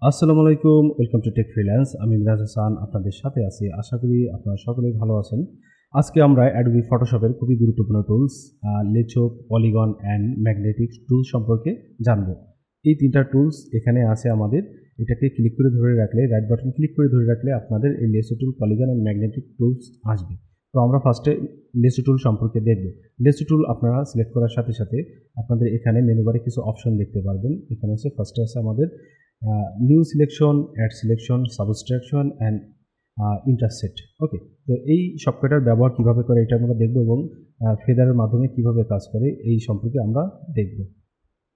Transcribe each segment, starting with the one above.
আসসালামু আলাইকুম, welcome to take freelance. আমি মিরাজ হাসান আপনাদের সাথে আছি। আশা করি আপনারা সকলেই ভালো আছেন। আজকে আমরা অ্যাডোবি ফটোশপের খুবই গুরুত্বপূর্ণ tools lecho, polygon and magnetic টুল সম্পর্কে জানব। এই 3টা টুলস এখানে আছে আমাদের। এটাকে ক্লিক করে ধরে রাখলে, রাইট বাটন ক্লিক করে ধরে রাখলে আপনাদের এই lasso tool, polygon and magnetic tools আসবে। তো আমরা ফার্স্টে লেসো টুল সম্পর্কে দেখব। লেসো টুল আপনারা সিলেক্ট করার সাথে সাথে আপনাদের এখানে মেনু বারে কিছু অপশন দেখতে পারবেন। এখানে হচ্ছে ফার্স্টে আছে আমাদের new selection, add selection, subtraction and intersect. Okay, তো এই সফটওয়্যারটার ব্যবহার কীভাবে করে এটা আমরা দেখব এবং ফেদারের মাধ্যমে কীভাবে কাজ করে এই সম্পর্কে আমরা দেখব।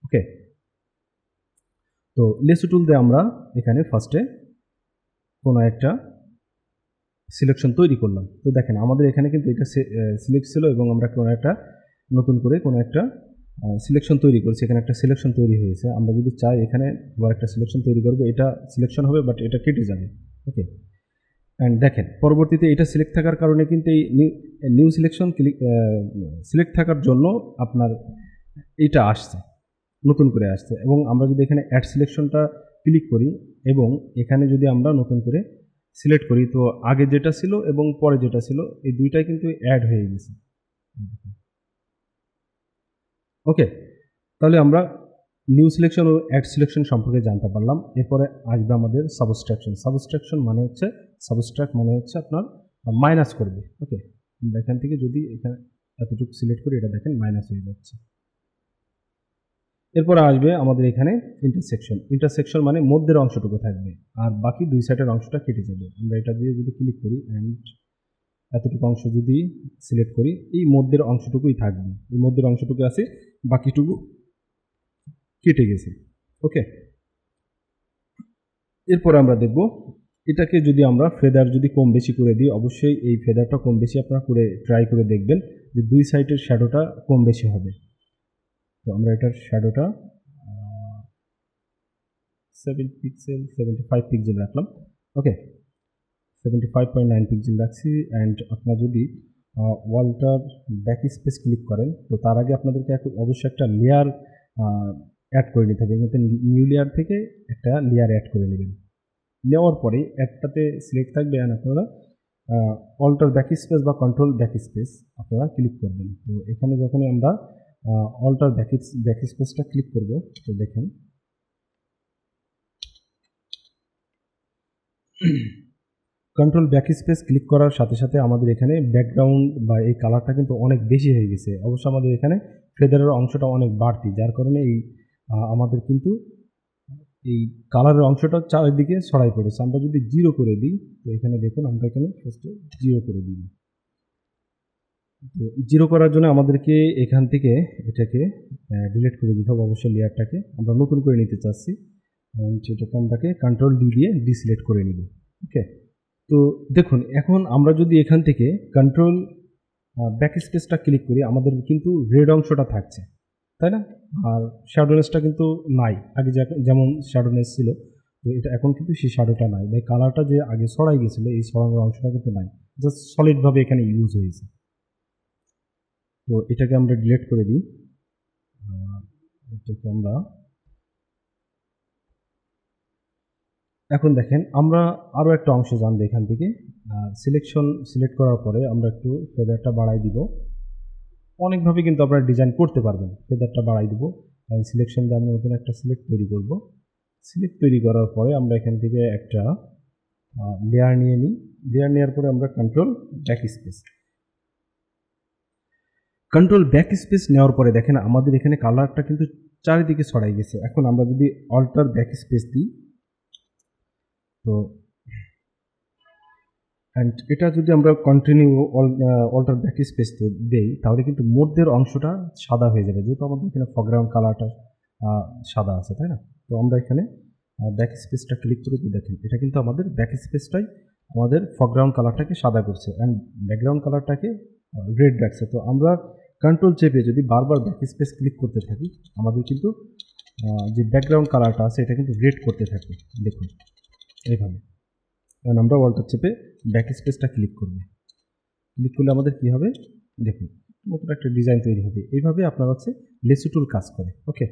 ওকে, তো লেসো টুল দিয়ে আমরা এখানে ফার্স্টে কোনো একটা সিলেকশন তৈরি করলাম। তো দেখেন আমাদের এখানে কিন্তু এটা সিলেক্ট ছিল এবং আমরা কোনো একটা নতুন করে কোনো একটা সিলেকশন তৈরি করেছি। এখানে একটা সিলেকশন তৈরি হয়েছে। আমরা যদি চাই এখানে আবার একটা সিলেকশন তৈরি করবো, এটা সিলেকশন হবে বাট এটা কেটে যাবে। ওকে, অ্যান্ড দেখেন পরবর্তীতে এটা সিলেক্ট থাকার কারণে কিন্তু এই নিউ সিলেকশন সিলেক্ট থাকার জন্য আপনার এইটা আসছে, নতুন করে আসছে। এবং আমরা যদি এখানে অ্যাড সিলেকশনটা ক্লিক করি এবং এখানে যদি আমরা নতুন করে সিলেক্ট করি, তো আগে যেটা ছিল এবং পরে যেটা ছিল এই দুইটাই কিন্তু অ্যাড হয়ে গেছে। ওকে, তাহলে আমরা নিউ সিলেকশন ও অ্যাড সিলেকশন সম্পর্কে জানতে পারলাম। এরপরে আসবে আমাদের সাবস্ট্রাকশন। সাবস্ট্রাকশন মানে হচ্ছে, সাবস্ট্রাক্ট মানে হচ্ছে আপনার মাইনাস করবে। ওকে, আমরা এখান থেকে যদি এখানে এতটুকু সিলেক্ট করি, এটা দেখেন মাইনাস হয়ে যাচ্ছে। এরপরে আসবে আমাদের এখানে ইন্টারসেকশন। ইন্টারসেকশন মানে মধ্যের অংশটুকু থাকবে আর বাকি দুই সাইডের অংশটা কেটে যাবে। আমরা এটা দিয়ে যদি ক্লিক করি অ্যান্ড এতটুকু অংশ যদি সিলেক্ট করি, এই মধ্যের অংশটুকুই থাকবে। এই মধ্যের অংশটুকু আছে, বাকিটুকু কেটে গেছে। ওকে, এরপর আমরা দেখব এটাকে যদি আমরা ফেদার যদি কম বেশি করে দিই, অবশ্যই এই ফেদারটা কম বেশি আপনারা করে ট্রাই করে দেখবেন যে দুই সাইডের শ্যাডোটা কম বেশি হবে। তো আমরা এটার শ্যাডোটা 75 পিক্সেল রাখলাম। ওকে, 75.9 পিক্সেল রাখছি। অ্যান্ড আপনারা যদি ওয়ালটার ব্যাক স্পেস ক্লিক করেন, তো তার আগে আপনাদেরকে অবশ্যই একটা লেয়ার অ্যাড করে নিতে হবে। কিন্তু নিউ লেয়ার থেকে একটা লেয়ার অ্যাড করে নেবেন। নেওয়ার পরে একটাতে সিলেক্ট থাকবে অ্যান্ড আপনারা অল্টার ব্যাক স্পেস বা কন্ট্রোল ব্যাক স্পেস আপনারা ক্লিক করবেন। তো এখানে যখনই আমরা অল্টার ব্যাক স্পেসটা ক্লিক করব, তো দেখেন কন্ট্রোল ব্যাক স্পেস ক্লিক করার সাথে সাথে আমাদের এখানে ব্যাকগ্রাউন্ড বা এই কালারটা কিন্তু অনেক বেশি হয়ে গেছে। অবশ্য আমাদের এখানে ফেদারের অংশটা অনেক বাড়তি, যার কারণে এই আমাদের কিন্তু এই কালারের অংশটা চারিদিকে ছড়াই পড়েছে। আমরা যদি 0 করে দিই, তো এখানে দেখুন আমরা এখানে ফার্স্টে 0 করে দিই। তো 0 করার জন্য আমাদেরকে এখান থেকে এটাকে ডিলিট করে দিতে হবে অবশ্যই লেয়ারটাকে। আমরা নতুন করে নিতে চাচ্ছি, সেটাকে আমরাকে কন্ট্রোল ডি দিয়ে ডিসিলেক্ট করে নিব। ওকে, তো দেখুন এখন আমরা যদি এখান থেকে কন্ট্রোল ব্যাক স্পেসটা ক্লিক করি, আমাদের কিন্তু রেড অংশটা থাকছে, তাই না? আর শ্যাডোনেসটা কিন্তু নাই। আগে যেমন শ্যাডোনেস ছিল, তো এটা এখন কিন্তু সেই শ্যাডোটা নাই, বা কালারটা যে আগে ছড়াই গেছিলো এই ছড়ানোর অংশটা কিন্তু নাই, জাস্ট সলিডভাবে এখানে ইউজ হয়েছে। তো এটাকে আমরা ডিলিট করে দিই। এটাকে আমরা এখন দেখেন আমরা আরও একটা অংশ জানবো এখান থেকে। সিলেক্ট করার পরে আমরা একটু ফেদারটা বাড়াই দিব। অনেকভাবে কিন্তু আপনারা ডিজাইন করতে পারবেন। ফেদারটা বাড়াই দিব, সিলেকশন দিয়ে আমরা নতুন একটা সিলেক্ট তৈরি করব। সিলেক্ট তৈরি করার পরে আমরা এখান থেকে একটা লেয়ার নিয়ে নিই। লেয়ার নেওয়ার পরে আমরা কন্ট্রোল ব্যাক স্পেস নেওয়ার পরে দেখেন আমাদের এখানে কালারটা কিন্তু চারিদিকে ছড়াই গেছে। এখন আমরা যদি অল্টার ব্যাক স্পেস দিই, তো অ্যান্ড এটা যদি আমরা কন্টিনিউ অল্টার ব্যাক স্পেস দেই, তাহলে কিন্তু মধ্যের অংশটা সাদা হয়ে যাবে, যেহেতু আমাদের এখানে ফরগ্রাউন্ড কালারটা সাদা আছে, তাই না? তো আমরা এখানে ব্যাক স্পেসটা ক্লিক করে দিই। দেখেন এটা কিন্তু আমাদের ব্যাক স্পেসটাই আমাদের ফরগ্রাউন্ড কালারটাকে সাদা করছে অ্যান্ড ব্যাকগ্রাউন্ড কালারটাকে রেড রাখছে। তো আমরা কন্ট্রোল চেপে যদি বারবার ব্যাক স্পেস ক্লিক করতে থাকি, আমাদের কিন্তু যে ব্যাকগ্রাউন্ড কালারটা আছে এটা কিন্তু রেড করতে থাকে। দেখুন এইভাবে। কারণ আমরা অল্টার চেপে ব্যাক স্পেসটা ক্লিক করব। ক্লিক করলে আমাদের কী হবে দেখুন, নতুন একটা ডিজাইন তৈরি হবে। এইভাবে আপনার হচ্ছে লেসো টুল কাজ করে। ওকে,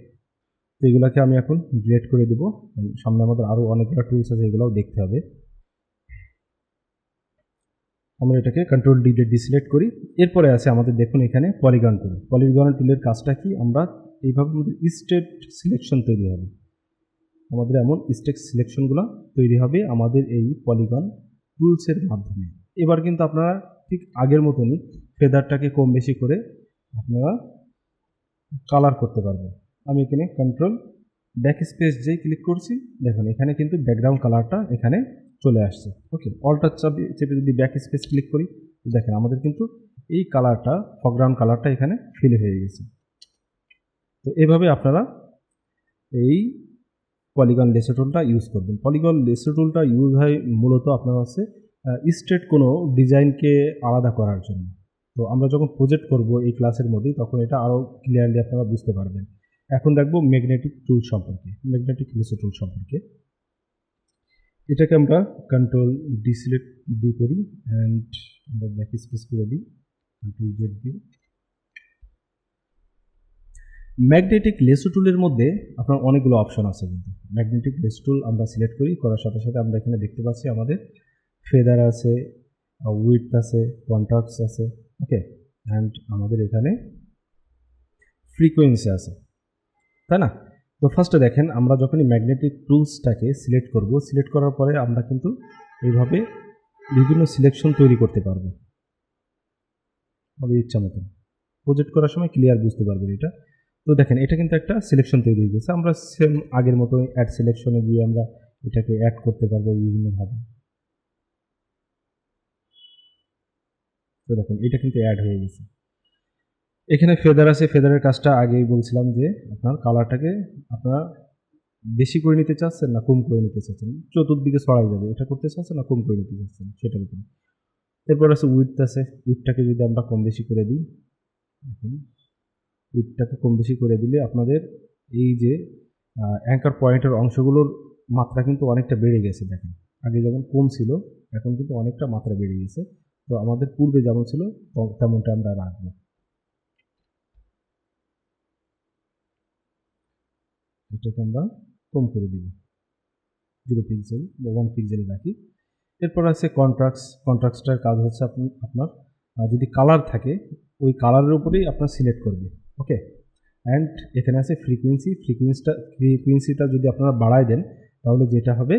এগুলোকে আমি এখন ডিলিট করে দেব, সামনে আমাদের আরও অনেকগুলো টুলস আছে, এগুলোও দেখতে হবে। আমরা এটাকে কন্ট্রোল ডি দিয়ে ডিসিলেক্ট করি। এরপরে আছে আমাদের, দেখুন এখানে পলিগন টুল। পলিগন টুলের কাজটা কি, আমরা এইভাবে আমাদের স্টেট সিলেকশন তৈরি হবে, আমাদের এমন স্টেট সিলেকশনগুলো তৈরি হবে আমাদের এই পলিগন টুলসের মাধ্যমে। এবার কিন্তু আপনারা ঠিক আগের মতনই ফেদারটাকে কম বেশি করে আপনারা কালার করতে পারবেন। আমি এখানে কন্ট্রোল ব্যাক স্পেস যেই ক্লিক করছি, দেখুন এখানে কিন্তু ব্যাকগ্রাউন্ড কালারটা এখানে চলে আসছে। ওকে, অল্টার চেপে যদি ব্যাক স্পেস ক্লিক করি, দেখেন আমাদের কিন্তু এই কালারটা, ফরগ্রাউন্ড কালারটা এখানে ফিল হয়ে গেছে। তো এইভাবে আপনারা এই পলিগন লেসো টুলটা ইউজ করবেন। পলিগন লেসো টুলটা ইউজ হয় মূলত আপনার হচ্ছে স্ট্রেট কোনো ডিজাইনকে আলাদা করার জন্য। তো আমরা যখন প্রজেক্ট করব এই ক্লাসের মধ্যেই, তখন এটা আরও ক্লিয়ারলি আপনারা বুঝতে পারবেন। এখন দেখব ম্যাগনেটিক টুল সম্পর্কে, ম্যাগনেটিক লেসো টুল সম্পর্কে। এটাকে আমরা কন্ট্রোল ডিসিলেক্ট ডি করি অ্যান্ড আমরা ব্যাক স্পেস করে দিই, কন্ট্রোল জেড দিয়ে। ম্যাগনেটিক লেসো টুলের মধ্যে আপনার অনেকগুলো অপশন আছে। কিন্তু ম্যাগনেটিক লেসো টুল আমরা সিলেক্ট করি, করার সাথে সাথে আমরা এখানে দেখতে পাচ্ছি আমাদের ফেদার আছে, উইডথ আছে, কন্ট্রাস্ট আছে, ওকে, অ্যান্ড আমাদের এখানে ফ্রিকোয়েন্সি আছে, তাই না? তো ফার্স্টে দেখেন, আমরা যখনই ম্যাগনেটিক টুলসটাকে সিলেক্ট করব, সিলেক্ট করার পরে আমরা কিন্তু এইভাবে বিভিন্ন সিলেকশন তৈরি করতে পারবো আমাদের ইচ্ছা মতন। প্রজেক্ট করার সময় ক্লিয়ার বুঝতে পারবেন এটা। তো দেখেন এটা কিন্তু একটা সিলেকশন তৈরি হয়ে গেছে। আমরা সেম আগের মতো অ্যাড সিলেকশনে গিয়ে আমরা এটাকে অ্যাড করতে পারবো বিভিন্নভাবে। তো দেখুন এটা কিন্তু অ্যাড হয়ে গেছে। এখানে ফেদার আছে, ফেদারের কাজটা আগেই বলছিলাম যে আপনার কালারটাকে আপনারা বেশি করে নিতে চাচ্ছেন না কম করে নিতে চাচ্ছেন, চতুর্দিকে ছড়াই যাবে, এটা করতে চাচ্ছেন না কম করে নিতে চাচ্ছেন সেটার উপরে। এরপর আছে উইডথ আছে, উইডথটাকে যদি আমরা কম বেশি করে দিই, উইডথটাকে কম বেশি করে দিলে আপনাদের এই যে অ্যাঙ্কার পয়েন্টের অংশগুলোর মাত্রা কিন্তু অনেকটা বেড়ে গেছে। দেখেন আগে যেমন কম ছিল, এখন কিন্তু অনেকটা মাত্রা বেড়ে গেছে। তো আমাদের পূর্বে যেমন ছিল তেমনটা আমরা রাখবো। এটাকে আমরা কম করে দিব, 0 পিক্সেল বা 1 পিক্সেলে রাখি। এরপর আছে কন্ট্রাস্ট। কন্ট্রাস্টটার কাজ হচ্ছে আপনার যদি কালার থাকে, ওই কালারের উপরেই আপনার সিলেক্ট করবে। ওকে, অ্যান্ড এখানে আছে ফ্রিকোয়েন্সি। ফ্রিকোয়েন্সিটা যদি আপনারা বাড়ায় দেন, তাহলে যেটা হবে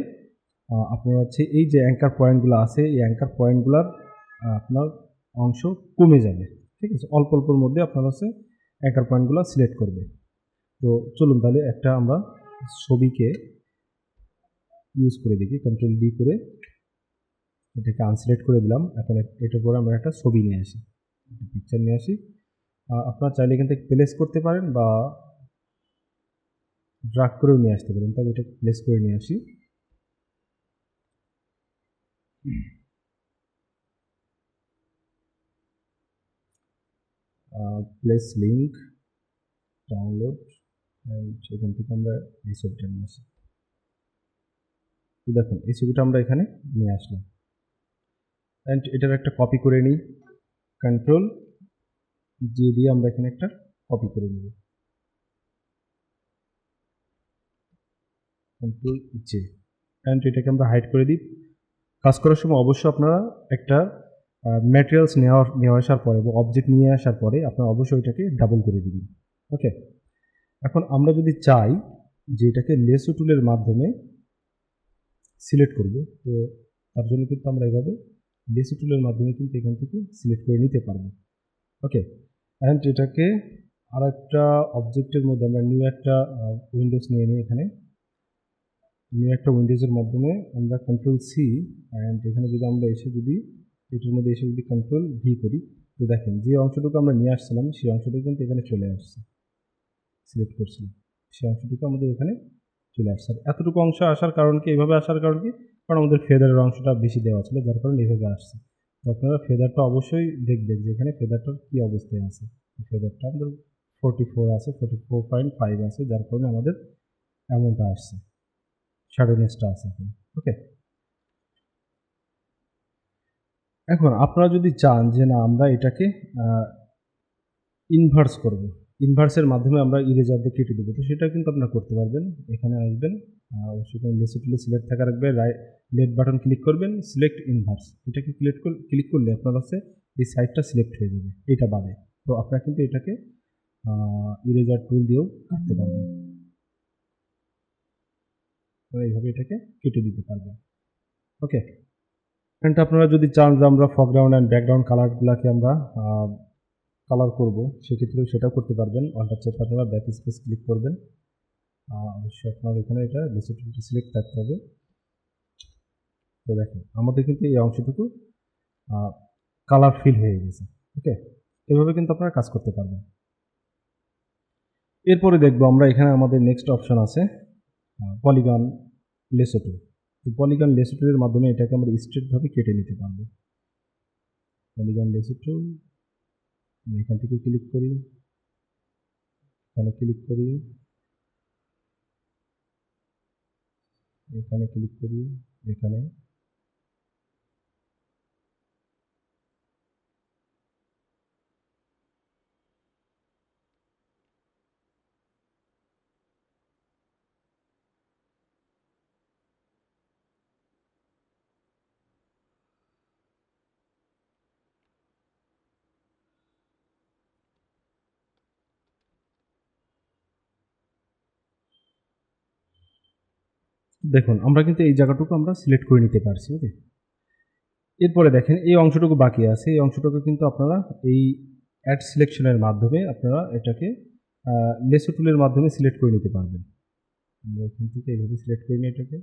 আপনার হচ্ছে এই যে অ্যাঙ্কার পয়েন্টগুলো আছে, এই অ্যাঙ্কার পয়েন্টগুলোর আপনার অংশ কমে যাবে। ঠিক আছে, অল্প অল্পর মধ্যে আপনার হচ্ছে অ্যাঙ্কার পয়েন্টগুলো সিলেক্ট করবে। তো চলুন তাহলে একটা আমরা ছবিকে ইউজ করে দেখি, কন্ট্রোল ডি করে এটাকে আনসিলেক্ট করে দিলাম। এখন এটার পরে আমরা একটা ছবি নিয়ে আসি, পিকচার নিয়ে আসি। আপনারা চাইলে এখান থেকে প্লেস করতে পারেন বা ড্রাগ করেও নিয়ে আসতে পারেন, তবে এটা প্লেস করে নিয়ে আসি। প্লেস লিঙ্ক, ডাউনলোড, এখান থেকে আমরা এই ছবিটা নিয়ে আসি। তো দেখুন এই ছবিটা আমরা এখানে নিয়ে আসলাম, অ্যান্ড এটার একটা কপি করে নিই, কন্ট্রোল জি দিয়ে আমরা এখানে একটা কপি করে নিব, কন্ট্রোল জে, অ্যান্ড এটাকে আমরা হাইড করে দিই। কাজ করার সময় অবশ্যই আপনারা একটা ম্যাটেরিয়ালস নেওয়া আসার পরে বা অবজেক্ট নিয়ে আসার পরে আপনারা অবশ্যই এটাকে ডাবল করে দিবেন। ওকে, এখন আমরা যদি চাই যে এটাকে লেসো টুলের মাধ্যমে সিলেক্ট করব, তো তার জন্য কিন্তু আমরা এভাবে লেসো টুলের মাধ্যমে কিন্তু এখান থেকে সিলেক্ট করে নিতে পারবো। ওকে, অ্যান্ড এটাকে আর একটা অবজেক্টের মধ্যে আমরা নিউ একটা উইন্ডোজ নিয়ে নিই। এখানে নিউ একটা উইন্ডোজের মাধ্যমে আমরা কন্ট্রোল সি, অ্যান্ড এখানে যদি আমরা এসে যদি এটার মধ্যে এসে যদি কন্ট্রোল ভি করি, তো দেখেন যে অংশটুকু আমরা নিয়ে আসছিলাম সেই অংশটুকু কিন্তু এখানে চলে আসছে, সিলেক্ট করছিলাম সেই অংশটুকু আমাদের এখানে চলে আসছে। এতটুকু অংশ আসার কারণ কি, এইভাবে আসার কারণ কি, কারণ আমাদের ফেদারের অংশটা বেশি দেওয়া ছিল, যার কারণে এইভাবে আসছে। তো আপনারা ফেদারটা অবশ্যই দেখবেন যে এখানে ফেদারটার কী অবস্থায় আছে। ফেদারটা আমাদের 44 আছে, 44.5 আছে, যার কারণে আমাদের এমনটা আসছে, শ্যাডোনেসটা আছে এখানে। ওকে, এখন আপনারা যদি চান যে না আমরা এটাকে ইনভার্স করব, ইনভার্সের মাধ্যমে আমরা ইরেজার দিয়ে কেটে দেবো, তো সেটা কিন্তু আপনারা করতে পারবেন। এখানে আসবেন, সেখানে লেসো টুলে সিলেক্ট থাকা রাখবে, লেফট বাটন ক্লিক করবেন, সিলেক্ট ইনভার্স, এটাকে ক্লিক করলে আপনার হচ্ছে এই সাইডটা সিলেক্ট হয়ে যাবে, এটা বাদে। তো আপনারা কিন্তু এটাকে ইরেজার টুল দিয়েও কাটতে পারবেন, তো এইভাবে এটাকে কেটে দিতে পারবেন। ওকে, এখানটা আপনারা যদি চান যে আমরা ফরগ্রাউন্ড অ্যান্ড ব্যাকগ্রাউন্ড কালারগুলোকে আমরা কালার করব, সেক্ষেত্রেও সেটাও করতে পারবেন। অল্টার চেপে আপনারা ব্যাক স্পেস ক্লিক করবেন, অবশ্যই আপনার এখানে এটা লেসো টুলটা সিলেক্ট থাকতে হবে। তো দেখেন আমাদের কিন্তু এই অংশটুকু কালার ফিল হয়ে গেছে। ওকে, এভাবে কিন্তু আপনারা কাজ করতে পারবেন। এরপরে দেখবো আমরা এখানে আমাদের নেক্সট অপশন আছে পলিগন লেসো টুল। তো পলিগন লেসো টুলের মাধ্যমে এটাকে আমরা স্ট্রেটভাবে কেটে নিতে পারবো। পলিগন লেসো টুল, এখান থেকে ক্লিক করি, এখানে ক্লিক করি, এখানে ক্লিক করি, এখানে। দেখুন আমরা কিন্তু এই জায়গাটুকু আমরা সিলেক্ট করে নিতে পারছি। ওকে, এরপরে দেখেন এই অংশটুকু বাকি আছে, এই অংশটুকু কিন্তু আপনারা এই অ্যাড সিলেকশনের মাধ্যমে আপনারা এটাকে লেসো টুলের মাধ্যমে সিলেক্ট করে নিতে পারবেন। আমরা এখান থেকে এইভাবে সিলেক্ট করে নিই এটাকে।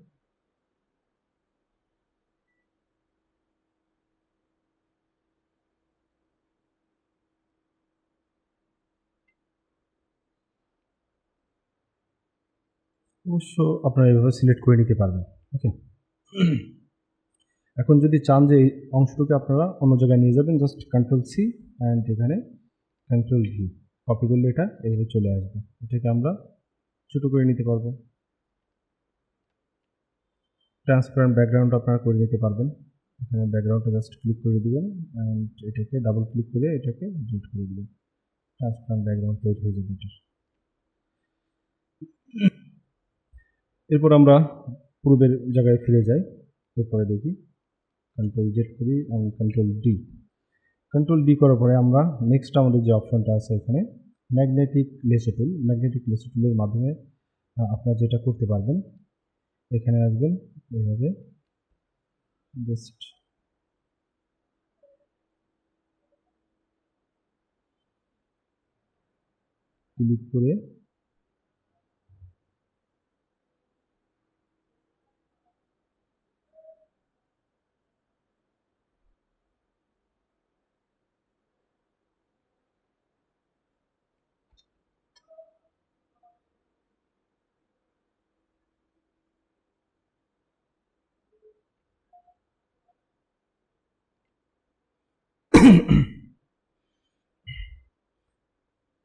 অবশ্য আপনারা এইভাবে সিলেক্ট করে নিতে পারবেন। ওকে, এখন যদি চান যে এই অংশটুকু আপনারা অন্য জায়গায় নিয়ে যাবেন, জাস্ট কন্ট্রোল সি অ্যান্ড এখানে কন্ট্রোল ভি, কপি করলে এটা এইভাবে চলে আসবে। এটাকে আমরা ছোটো করে নিতে পারবো। ট্রান্সপারেন্ট ব্যাকগ্রাউন্ড আপনারা করে নিতে পারবেন। এখানে ব্যাকগ্রাউন্ডটা জাস্ট ক্লিক করে দিবেন অ্যান্ড এটাকে ডাবল ক্লিক করে এটাকে ডিলিট করে দিবেন। ট্রান্সপারেন্ট ব্যাকগ্রাউন্ড তৈরি হয়ে যাবে এটা। এরপর আমরা পূর্বের জায়গায় ফিরে যাই। এরপরে দেখি কন্ট্রোল জেড করি এবং কন্ট্রোল ডি। কন্ট্রোল ডি করার পরে আমরা নেক্সট আমাদের যে অপশনটা আছে এখানে ম্যাগনেটিক লেসো টুল। ম্যাগনেটিক লেসো টুলের মাধ্যমে আপনারা যেটা করতে পারবেন, এখানে আসবেন, এইভাবে জাস্ট ক্লিক করে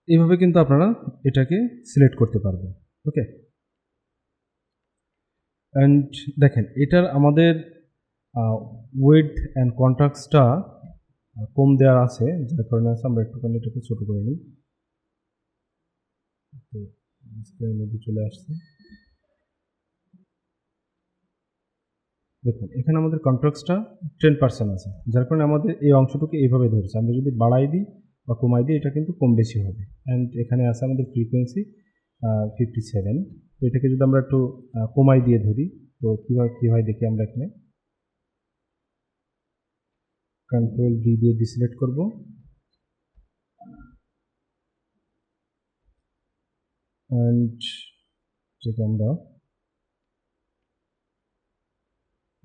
এইভাবে কিন্তু আপনারা এটাকে সিলেক্ট করতে পারবেন। ওকে, অ্যান্ড দেখেন এটার আমাদের উইডথ অ্যান্ড কন্ট্রাস্টটা কম দেওয়া আছে, যার কারণে আছে আমরা একটুখানি এটাকে ছোটো করে নিই। তো ডিসপ্লের মধ্যে চলে আসছে। দেখুন এখানে আমাদের কন্ট্রাস্টটা 10% আছে, যার কারণে আমাদের এই অংশটুকু এইভাবে ধরছে। আমরা যদি বাড়াই দিই বা কমাই দিই এটা কিন্তু কম বেশি হবে। অ্যান্ড এখানে আছে আমাদের ফ্রিকোয়েন্সি 57। তো এটাকে যদি আমরা একটু কমাই দিয়ে ধরি, তো কী হয় দেখি আমরা এখানে কন্ট্রোল ডি দিয়ে ডিসিলেক্ট করব, অ্যান্ড যেটা আমরা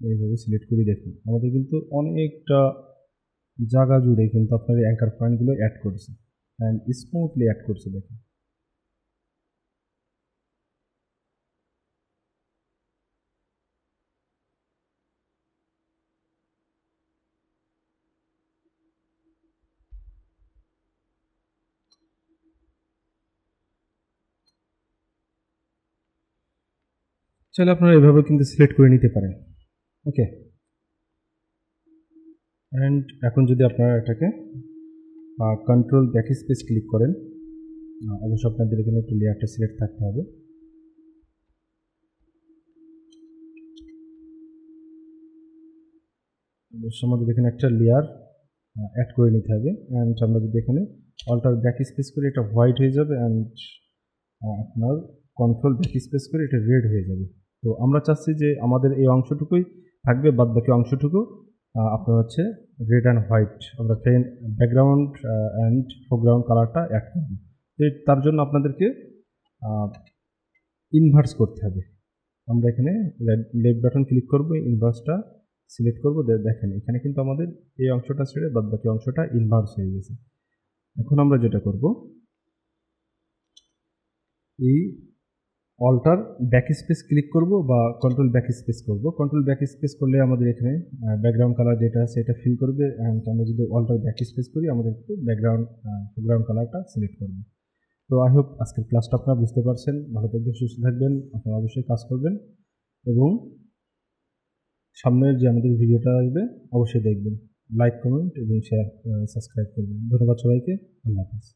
এইভাবে সিলেক্ট করে দেখুন আমাদের কিন্তু অনেকটা জায়গা জুড়ে কিন্তু আপনার এই অ্যাঙ্কার পয়েন্টগুলো অ্যাড করছে অ্যান্ড স্মুথলি অ্যাড করছে। দেখুন চলে আপনারা এভাবে কিন্তু সিলেক্ট করে নিতে পারেন। ওকে, অ্যান্ড এখন যদি আপনারা এটাকে কন্ট্রোল ব্যাক স্পেস ক্লিক করেন, অবশ্যই আপনাদের এখানে একটু লেয়ারটা সিলেক্ট থাকতে হবে। অবশ্যই আমাদের এখানে একটা লেয়ার অ্যাড করে নিতে হবে। অ্যান্ড আমরা যদি এখানে অল্টার ব্যাক স্পেস করি এটা হোয়াইট হয়ে যাবে, অ্যান্ড আপনার কন্ট্রোল ব্যাক স্পেস করে এটা রেড হয়ে যাবে। তো আমরা চাচ্ছি যে আমাদের এই অংশটুকুই থাকবে, বাদ বাকি অংশটুকু আপনার হচ্ছে রেড অ্যান্ড হোয়াইট আমরা ব্যাকগ্রাউন্ড অ্যান্ড ফোরগ্রাউন্ড কালারটা অ্যাড করব। তো তার জন্য আপনাদেরকে ইনভার্স করতে হবে। আমরা এখানে লেফট বাটন ক্লিক করব, ইনভার্সটা সিলেক্ট করব। দেখেন এখানে কিন্তু আমাদের এই অংশটা ছেড়ে বাদ বাকি অংশটা ইনভার্স হয়ে গেছে। এখন আমরা যেটা করব, এই অল্টার ব্যাক স্পেস ক্লিক করব বা কন্ট্রোল ব্যাক স্পেস করব। কন্ট্রোল ব্যাক স্পেস করলে আমাদের এখানে ব্যাকগ্রাউন্ড কালার যেটা আছে এটা ফিল করবে, অ্যান্ড আমরা যদি অল্টার ব্যাক স্পেস করি আমাদের ব্যাকগ্রাউন্ড ফোরগ্রাউন্ড কালারটা সিলেক্ট করবে। তো আই হোপ আজকের ক্লাসটা আপনারা বুঝতে পারছেন। ভালো থাকবেন, সুস্থ থাকবেন, আপনারা অবশ্যই কাজ করবেন এবং সামনের যে আমাদের ভিডিওটা আসবে অবশ্যই দেখবেন। লাইক, কমেন্ট এবং শেয়ার, সাবস্ক্রাইব করবেন। ধন্যবাদ সবাইকে। আল্লাহ হাফেজ।